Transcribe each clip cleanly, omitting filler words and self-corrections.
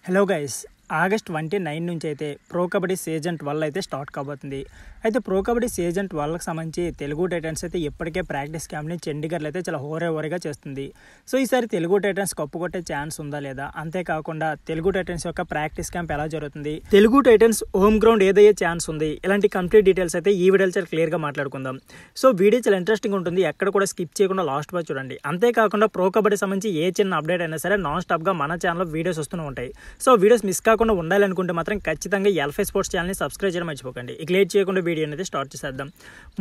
Hello guys, August 29 నుంచి అయితే pro kabaddi season 12 అయితే స్టార్ట్ కాబోతుంది. అయితే ప్రో కబడ్డీ సీజన్ 12కి సంబంధించి తెలుగు టైటన్స్ అయితే ఇప్పటికే ప్రాక్టీస్ క్యాంప్ని చండీగఢ్లో అయితే చాలా హోరేవోరీగా చేస్తుంది. సో ఈసారి తెలుగు టైటన్స్ కప్పు కొట్టే ఛాన్స్ ఉందా లేదా, అంతేకాకుండా తెలుగు టైటన్స్ యొక్క ప్రాక్టీస్ క్యాంప్ ఎలా జరుగుతుంది, తెలుగు టైటన్స్ హోమ్ గ్రౌండ్ ఏదయ్యే ఛాన్స్ ఉంది, ఇలాంటి కంప్లీట్ డీటెయిల్స్ అయితే ఈ వీడియోలో చాలా క్లియర్గా మాట్లాడుకుందాం. సో వీడియో చాలా ఇంట్రెస్టింగ్ ఉంటుంది, ఎక్కడ కూడా స్కిప్ చేయకుండా లాస్ట్ వరకు చూడండి. అంతేకాకుండా ప్రో కబడ్డీ సంబంధించి ఏ చిన్న అప్డేట్ అయినా సరే నాన్ స్టాప్గా మన ఛానల్లో వీడియోస్ వస్తూనే ఉంటాయి. సో వీడియోస్ మిస్ కాకుండా ఉండాలనుకుంటే మాత్రం ఖచ్చితంగా ఎల్ఫై స్పోర్ట్స్ ఛానల్ని సబ్స్క్రైబ్ చేయడం మర్చిపోకండి. ఇక లేట్ చేయకుండా వీడియో అనేది స్టార్ట్ చేసేద్దాం.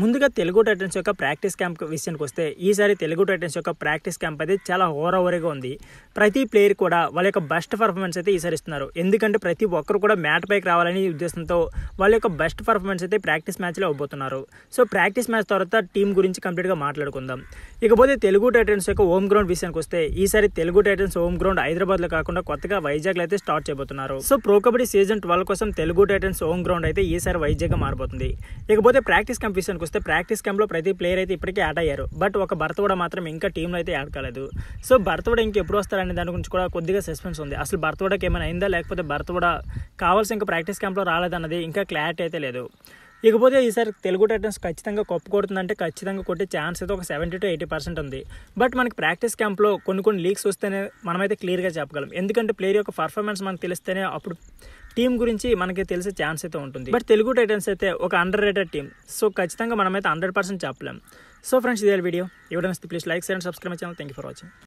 ముందుగా తెలుగు టైటన్స్ యొక్క ప్రాక్టీస్ క్యాంప్ విషయానికి వస్తే, ఈసారి తెలుగు టైటన్స్ యొక్క ప్రాక్టీస్ క్యాంప్ అయితే చాలా హోరావోరీగా ఉంది. ప్రతి ప్లేయర్ కూడా వాళ్ళ యొక్క బెస్ట్ పర్ఫార్మెన్స్ అయితే ఈసారి ఇస్తున్నారు. ఎందుకంటే ప్రతి ఒక్కరు కూడా మ్యాట్ పైకి రావాలని ఉద్దేశంతో వాళ్ళ యొక్క బెస్ట్ పర్ఫార్మెన్స్ అయితే ప్రాక్టీస్ మ్యాచ్లో అవ్వబోతున్నారు. సో ప్రాక్టీస్ మ్యాచ్ తర్వాత టీం గురించి కంప్లీట్గా మాట్లాడుకుందాం. ఇకపోతే తెలుగు టైటన్స్ యొక్క హోమ్ గ్రౌండ్ విషయానికి వస్తే, ఈసారి తెలుగు టైటన్స్ హోమ్ గ్రౌండ్ హైదరాబాద్లో కాకుండా కొత్తగా వైజాగ్లో అయితే స్టార్ట్ చేయబోతున్నారు. సో ప్రో కబడ్డీ సీజన్ 12 కోసం తెలుగు టైటన్స్ హోమ్ గ్రౌండ్ అయితే ఈసారి వైజాగ్గా మారబోతుంది. ఇకపోతే ప్రాక్టీస్ క్యాంప్ విషయానికి వస్తే, ప్రాక్టీస్ క్యాంప్లో ప్రతి ప్లేయర్ అయితే ఇప్పటికే యాడ్ అయ్యారు. బట్ ఒక భరతవాడ మాత్రం ఇంకా టీంలో అయితే యాడ్ కాలేదు. సో భరతవాడ ఇంకెప్పుడు వస్తారనే దాని గురించి కూడా కొద్దిగా సస్పెన్స్ ఉంది. అసలు భరతవాడకి ఏమైనా అయిందా, లేకపోతే భరతవాడ కావాల్సిన ఇంకా ప్రాక్టీస్ క్యాంప్లో రాలేదన్నది ఇంకా క్లారిటీ అయితే లేదు. ఇకపోతే ఈసారి తెలుగు టైటన్స్ ఖచ్చితంగా కప్పు కొడుతుందంటే ఖచ్చితంగా కొట్టే ఛాన్స్ అయితే ఒక 70 to 80% ఉంది. బట్ మనకి ప్రాక్టీస్ క్యాంప్లో కొన్ని లీక్స్ వస్తేనే మనమైతే క్లియర్గా చెప్పగలం. ఎందుకంటే ప్లేయర్ యొక్క పర్ఫార్మెన్స్ మనకు తెలిస్తేనే అప్పుడు టీం గురించి మనకి తెలిసే ఛాన్స్ అయితే ఉంటుంది. బట్ తెలుగు టైటన్స్ అయితే ఒక అండర్ రేటెడ్ టీం. సో ఖచ్చితంగా మనమైతే 100% చెప్పలేం. సో ఫ్రెండ్స్, ఇదే వీడియో. ఎవరైనా please like, share and subscribe my channel. Thank you for watching.